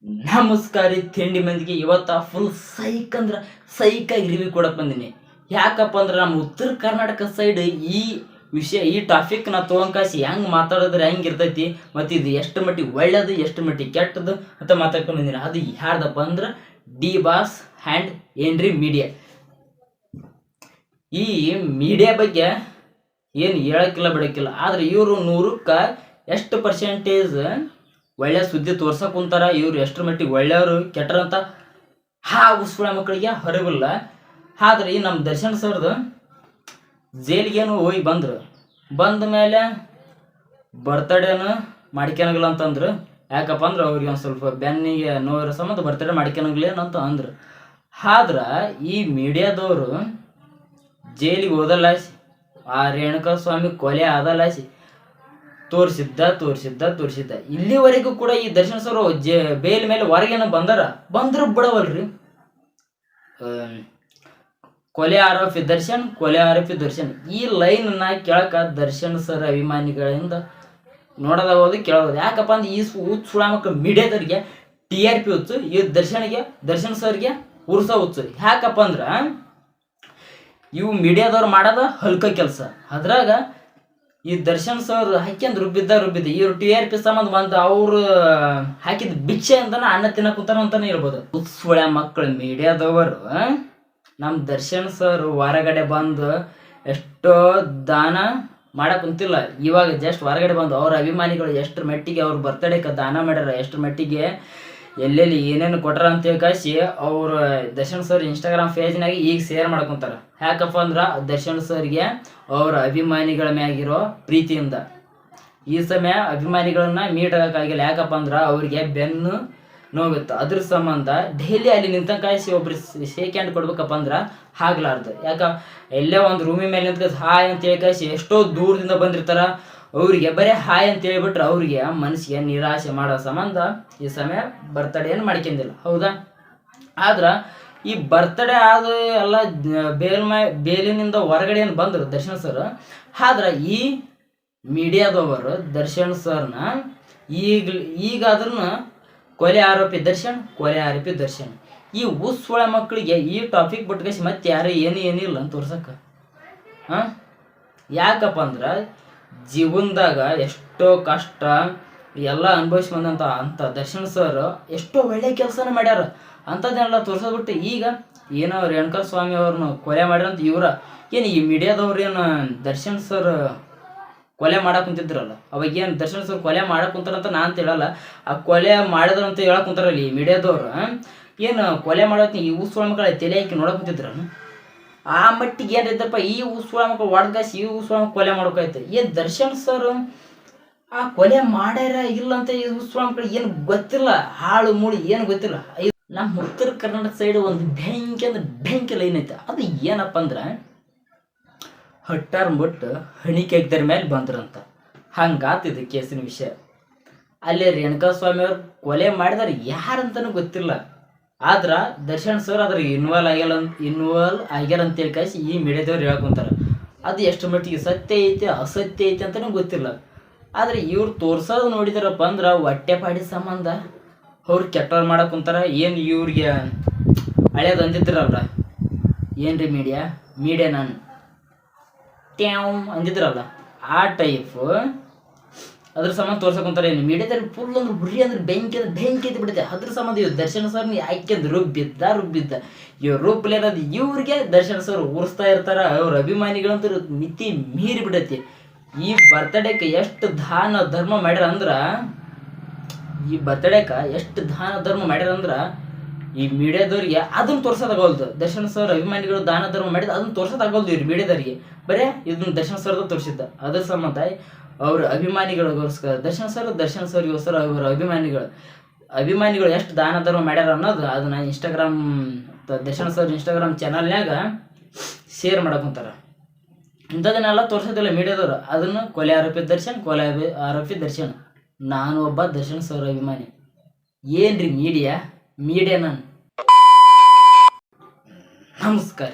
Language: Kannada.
ನಮಸ್ಕಾರ ತಿಂಡಿ ಮಂದಿಗೆ ಇವತ್ತ ಫುಲ್ ಸೈಕ್ ಅಂದ್ರೆ ಸೈಕಾಗಿ ರಿವ್ಯೂ ಕೊಡಕ್ಕೆ ಬಂದೀನಿ. ಯಾಕಪ್ಪ ಅಂದ್ರೆ ನಮ್ಮ ಉತ್ತರ ಕರ್ನಾಟಕ ಸೈಡ್ ಈ ವಿಷಯ ಈ ಟಾಪಿಕ್ ನಾ ತೊಗೊಂಕಾಸಿ ಹೆಂಗೆ ಮಾತಾಡಿದ್ರೆ ಹೆಂಗೆ ಇರ್ತೈತಿ ಮತ್ತು ಇದು ಎಷ್ಟು ಮಟ್ಟಿಗೆ ಒಳ್ಳೇದು ಎಷ್ಟು ಮಟ್ಟಿಗೆ ಕೆಟ್ಟದ್ದು ಅಂತ ಮಾತಾಡ್ಕೊಂಡು ಬಂದೀನಿ. ಅದು ಯಾರ್ದಪ್ಪ ಅಂದ್ರೆ ಡಿ ಬಾಸ್ ಆ್ಯಂಡ್ ಏನ್ರಿ ಮೀಡಿಯಾ. ಈ ಮೀಡಿಯಾ ಬಗ್ಗೆ ಏನು ಹೇಳಕ್ಕಿಲ್ಲ ಬಿಡಕ್ಕಿಲ್ಲ, ಆದ್ರೆ ಇವರು 100ಕ್ಕೆ ಎಷ್ಟು ಪರ್ಸೆಂಟೇಜ್ ಒಳ್ಳೆ ಸುದ್ದಿ ತೋರ್ಸಕ್ ಕುಂತಾರ. ಇವ್ರು ಎಷ್ಟರ ಮಟ್ಟಿಗೆ ಒಳ್ಳೆಯವರು ಕೆಟ್ಟರಂತ ಉಸ್ಸುಳ ಮಕ್ಕಳಿಗೆ ಹೊರಗಿಲ್ಲ. ಆದ್ರೆ ಈ ನಮ್ಮ ದರ್ಶನ್ ಸರ್ದು ಜೈಲಿಗೇನು ಹೋಗಿ ಬಂದ ಮೇಲೆ ಬರ್ತಡೇನು ಮಾಡ್ಕೊಳಂಗಿಲ್ಲ ಅಂತಂದ್ರು. ಯಾಕಪ್ಪ ಅಂದ್ರೆ ಅವ್ರಿಗೆ ಒಂದು ಸ್ವಲ್ಪ ಬೆನ್ನಿಗೆ ನೋವಿರೋ ಸಂಬಂಧ ಬರ್ತಡೇ ಮಾಡ್ಕೊಳಂಗಿಲ್ಲ ಅಂತ ಅಂದ್ರು. ಆದ್ರೆ ಈ ಮೀಡಿಯಾದವರು ಜೈಲಿಗೆ ಹೋದಲ್ಲಾಸಿ, ಆ ರೇಣುಕಾ ಸ್ವಾಮಿ ಕೊಲೆ ಆದಲ್ಲಾಸಿ ತೋರಿಸಿದ್ದ ಇಲ್ಲಿವರೆಗೂ ಕೂಡ ಈ ದರ್ಶನ್ ಸರ್ ಬೇಲ್ ಮೇಲೆ ಹೊರಗೇನೋ ಬಂದ್ರು ಬಿಡವಲ್ರಿ. ಕೊಲೆ ಆರೋಪಿ ದರ್ಶನ್ ಈ ಲೈನ್ ಕೇಳಕ ದರ್ಶನ್ ಸರ್ ಅಭಿಮಾನಿಗಳಿಂದ ನೋಡೋದಾಗೋದು ಕೇಳೋದು. ಯಾಕಪ್ಪ ಅಂದ್ರೆ ಈ ಸುಳ ಮಕ್ಕಳು ಮೀಡಿಯಾದವ್ರಿಗೆ TRP ಹುಚ್ಚು, ಈ ದರ್ಶನ್ ಸರ್ಗೆ ಉರ್ಸ ಹುಚ್ಚು. ಯಾಕಪ್ಪ ಅಂದ್ರ ಇವು ಮೀಡಿಯಾದವ್ರು ಮಾಡೋದ ಹಲ್ಕ ಕೆಲಸ. ಅದ್ರಾಗ ಈ ದರ್ಶನ್ ಸರ್ ಹಾಕ್ಯಂದ್ ರುಬ್ಬಿದ್ದ ಇವ್ರು TRP ಸಂಬಂಧ ಬಂದು ಅವ್ರು ಹಾಕಿದ ಭಿಕ್ಷೆ ಅಂತಾನೆ ಅನ್ನ ತಿನ್ನಕ್ ಕುಂತಾರ ಅಂತಾನೆ ಇರ್ಬೋದು. ಸುಳ್ಯ ಮಕ್ಕಳು ಮೀಡಿಯಾದವರು ನಮ್ಮ ದರ್ಶನ್ ಸರ್ ಹೊರಗಡೆ ಬಂದು ಎಷ್ಟೋ ದಾನ ಮಾಡಕ್ ಕುಂತಿಲ್ಲ. ಇವಾಗ ಜಸ್ಟ್ ಹೊರಗಡೆ ಬಂದು ಅವ್ರ ಅಭಿಮಾನಿಗಳು ಎಷ್ಟರ ಮಟ್ಟಿಗೆ ಅವ್ರ ಬರ್ತಡೇಗೆ ದಾನ ಮಾಡ್ಯಾರ, ಎಷ್ಟರ ಮಟ್ಟಿಗೆ ಎಲ್ಲೆಲ್ಲಿ ಏನೇನು ಕೊಟ್ರ ಅಂತ ಹೇಳ್ಕಾಸಿ ಅವ್ರ ದರ್ಶನ್ ಸರ್ ಇನ್ಸ್ಟಾಗ್ರಾಮ್ ಪೇಜ್ನಾಗ ಈಗ ಶೇರ್ ಮಾಡ್ಕೊಂತಾರ. ಯಾಕಪ್ಪ ಅಂದ್ರೆ ದರ್ಶನ್ ಸರ್ಗೆ ಅವ್ರ ಅಭಿಮಾನಿಗಳ ಮ್ಯಾಗಿರೋ ಪ್ರೀತಿಯಿಂದ ಈ ಸಮಯ ಅಭಿಮಾನಿಗಳನ್ನ ಮೀಟ್ ಆಗೋಕ್ಕಾಗಿಲ್ಲ. ಯಾಕಪ್ಪ ಅಂದ್ರೆ ಅವ್ರಿಗೆ ಬೆನ್ನು ನೋವಿತ್ತು. ಅದ್ರ ಸಂಬಂಧ ಡೈಲಿ ಅಲ್ಲಿ ನಿಂತ ಕಾಯಿಸಿ ಒಬ್ರು ಶೇಕ್ ಹ್ಯಾಂಡ್ ಕೊಡ್ಬೇಕಪ್ಪ ಅಂದ್ರೆ ಆಗ್ಲಾರ್ದು. ಎಲ್ಲೇ ಒಂದು ರೂಮಿ ಮೇಲೆ ನಿಂತ ಹಾಯ್ ಅಂತ ಹೇಳಿ ಕಾಯಿಸಿ ಎಷ್ಟೋ ದೂರದಿಂದ ಬಂದಿರ್ತಾರ. ಅವ್ರಿಗೆ ಬರೀ ಹಾಯ್ ಅಂತ ಹೇಳ್ಬಿಟ್ರೆ ಅವ್ರಿಗೆ ಮನಸ್ಸಿಗೆ ನಿರಾಶೆ ಮಾಡೋ ಸಂಬಂಧ ಈ ಸಮಯ ಬರ್ತಡೇನು ಮಾಡ್ಕೊಂಡಿಲ್ಲ, ಹೌದಾ? ಆದ್ರೆ ಈ ಬರ್ತಡೇ ಆದ ಎಲ್ಲ ಬೇಲಿನಿಂದ ಹೊರಗಡೆ ಏನು ಬಂದರು ದರ್ಶನ್ ಸರ್. ಆದ್ರೆ ಈ ಮೀಡಿಯಾದವರು ದರ್ಶನ್ ಸರ್ನ ಈಗ ಅದನ್ನ ಕೊಲೆ ಆರೋಪಿ ದರ್ಶನ್ ಈ ಉಸ್ಸುಳ ಮಕ್ಕಳಿಗೆ ಈ ಟಾಪಿಕ್ ಬಿಟ್ಕೇಸಿ ಮತ್ತೆ ಯಾರು ಏನಿಲ್ಲ ಅಂತ ತೋರ್ಸಕ್ಕ. ಯಾಕಪ್ಪ ಅಂದ್ರೆ ಜೀವನದಾಗ ಎಷ್ಟೋ ಕಷ್ಟ ಎಲ್ಲ ಅನುಭವಿಸಿ ಬಂದಂತ ಅಂತ ದರ್ಶನ್ ಸರ್ ಎಷ್ಟೋ ಒಳ್ಳೆ ಕೆಲಸನ ಮಾಡ್ಯಾರ. ಅಂಥದ್ದನ್ನೆಲ್ಲ ತೋರ್ಸೋದ್ಬಿಟ್ಟು ಈಗ ಏನೋ ರೇಣುಕಾ ಸ್ವಾಮಿ ಅವ್ರನ್ನ ಕೊಲೆ ಮಾಡ್ಯಾರಂತ ಏನು ಈ ಮೀಡಿಯಾದವ್ರು ಏನು ದರ್ಶನ್ ಸರ್ ಕೊಲೆ ಮಾಡಕ್ ಕುಂತಿದ್ರಲ್ಲ, ಅವಾಗ ಏನು ದರ್ಶನ್ ಸರ್ ಕೊಲೆ ಮಾಡಕ್ ಕುಂತಾರಂತ ನಾ ಅಂತ ಹೇಳಲ್ಲ, ಆ ಕೊಲೆ ಮಾಡಿದ್ರಂತ ಹೇಳಕ್ ಕುಂತಾರಲ್ಲ ಈ ಮೀಡಿಯಾದವ್ರು. ಏನು ಕೊಲೆ ಮಾಡೋಕೆ ಈ ಉಸ್ಸುಳ ಮಕ್ಕಳ ತಲೆ ಹಾಕಿ ನೋಡಕ್ ಕುಂತಿದ್ರ ಆ ಮಟ್ಟಿಗೆ ಏನಿದ್ದಪ್ಪ ಈ ಉಸ್ಸುಳ ಮಕ್ಕಳು ಹೊಡೆದಾಸಿ ಈ ಉಸ್ಸುಳ ಮಕ್ಕಳು ಕೊಲೆ ಮಾಡೋಕಾಯ್ತು. ಏನು ದರ್ಶನ್ ಸರ್ ಆ ಕೊಲೆ ಮಾಡ್ಯಾರ ಇಲ್ಲ ಅಂತ ಈ ಉಸ್ಸುಳ ಮಕ್ಕಳಿಗೆ ಏನು ಗೊತ್ತಿಲ್ಲ, ಹಾಳು ಮೂಳು ಏನು ಗೊತ್ತಿಲ್ಲ. ನಮ್ಮ ಉತ್ತರ ಕರ್ನಾಟಕ ಸೈಡ್ ಒಂದು ಬೆಂಕಿ ಲೈನ್ ಐತೆ. ಅದು ಏನಪ್ಪ ಅಂದ್ರೆ ಹಟ್ಟಾರ್ ಬಿಟ್ಟು ಹಣಿಕೆಗ್ದರ ಮೇಲೆ ಬಂದ್ರಂತ. ಹಂಗಾತಿದ್ದು ಕೇಸಿನ ವಿಷಯ. ಅಲ್ಲಿ ರೇಣುಕಾ ಸ್ವಾಮಿ ಅವ್ರು ಕೊಲೆ ಮಾಡಿದಾರೆ ಯಾರಂತನೂ ಗೊತ್ತಿಲ್ಲ. ಆದ್ರೆ ದರ್ಶನ್ ಸರ್ ಅದ್ರ ಇನ್ವಾಲ್ವ್ ಆಗ್ಯಾರ ಅಂತ ಹೇಳಿ ಕಾಯಿಸಿ ಈ ಮೀಡಿಯಾದವ್ರು ಹೇಳ್ಕೊಂತಾರೆ. ಅದು ಎಷ್ಟು ಮಟ್ಟಿಗೆ ಸತ್ಯ ಐತೆ ಅಸತ್ಯ ಐತೆ ಅಂತಲೂ ಗೊತ್ತಿಲ್ಲ. ಆದರೆ ಇವ್ರು ತೋರ್ಸೋದು ನೋಡಿದಾರಪ್ಪ ಅಂದ್ರೆ ಹೊಟ್ಟೆಪಾಡಿ ಸಂಬಂಧ ಅವ್ರು ಕೆಟ್ಟವ್ರು ಮಾಡಕ್ಕೆ ಕುಂತಾರ. ಏನು ಇವ್ರಿಗೆ ಹಳೇದು ಅಂದಿದ್ರಲ್ಲ, ಏನ್ರಿ ಮೀಡಿಯಾ ನಾನು ಅಂದಿದ್ರಲ್ಲ, ಆ ಟೈಪು ಅದ್ರ ಸಂಬಂಧ ತೋರ್ಸಕೊಂತಾರೆ. ಏನು ಮೀಡಿಯಾದಲ್ಲಿ ಫುಲ್ ಅಂದ್ರೆ ಬುರಿ ಅಂದ್ರೆ ಬೆಂಕಿ ಐತಿ ಬಿಡುತ್ತೆ. ಅದ್ರ ಸಂಬಂಧ ಇವ್ರು ದರ್ಶನ್ ಸರ್ನ ಯಾಕೆಂದು ರುಬ್ಬಿದ್ದ ಇವ್ರು ರೂಪಲೇನದು ಇವ್ರಿಗೆ ದರ್ಶನ್ ಸರ್ ಉರ್ಸ್ತಾ ಇರ್ತಾರ. ಅವ್ರ ಅಭಿಮಾನಿಗಳಂತೂ ಮಿತಿ ಮೀರಿ ಬಿಡತ್ತೆ. ಈ ಬರ್ತಡೇಕ್ಕೆ ಎಷ್ಟು ದಾನ ಧರ್ಮ ಮಾಡ್ಯಾರ ಅಂದ್ರೆ ಈ ಮೀಡಿಯಾದವ್ರಿಗೆ ಅದನ್ನ ತೋರ್ಸೋದಾಗಲ್ದು. ದರ್ಶನ್ ಸರ್ ಅಭಿಮಾನಿಗಳು ದಾನ ಧರ್ಮ ಮಾಡಿದ ಅದನ್ನ ತೋರ್ಸೋದಾಗಲ್ದು ಇವ್ರು ಮೀಡಿಯಾದವ್ರಿಗೆ. ಬರೇ ಇದನ್ನ ದರ್ಶನ್ ಸರ್ದು ತೋರಿಸಿದ್ದ. ಅದ್ರ ಸಂಬಂಧ ಅವ್ರ ಅಭಿಮಾನಿಗಳಿಗೋಸ್ಕರ ದರ್ಶನ್ ಸರ್ಗೋಸ್ಕರ ಅವ್ರ ಅಭಿಮಾನಿಗಳು ಎಷ್ಟು ದಾನ ಧರ್ಮ ಮಾಡ್ಯಾರ ಅನ್ನೋದು ಅದನ್ನ ದರ್ಶನ್ ಸರ್ ಇನ್ಸ್ಟಾಗ್ರಾಮ್ ಚಾನಲ್ನಾಗ ಶೇರ್ ಮಾಡಕೊಂತಾರ. ಇಂಥದನ್ನೆಲ್ಲ ತೋರ್ಸೋದಿಲ್ಲ ಮೀಡಿಯಾದವರು. ಅದನ್ನು ಕೊಲೆ ಆರೋಪಿ ದರ್ಶನ್. ನಾನು ಒಬ್ಬ ದರ್ಶನ್ ಸರ್ ಅಭಿಮಾನಿ. ಏನ್ರಿ ಮೀಡಿಯಾ ನಾನು. ನಮಸ್ಕಾರ.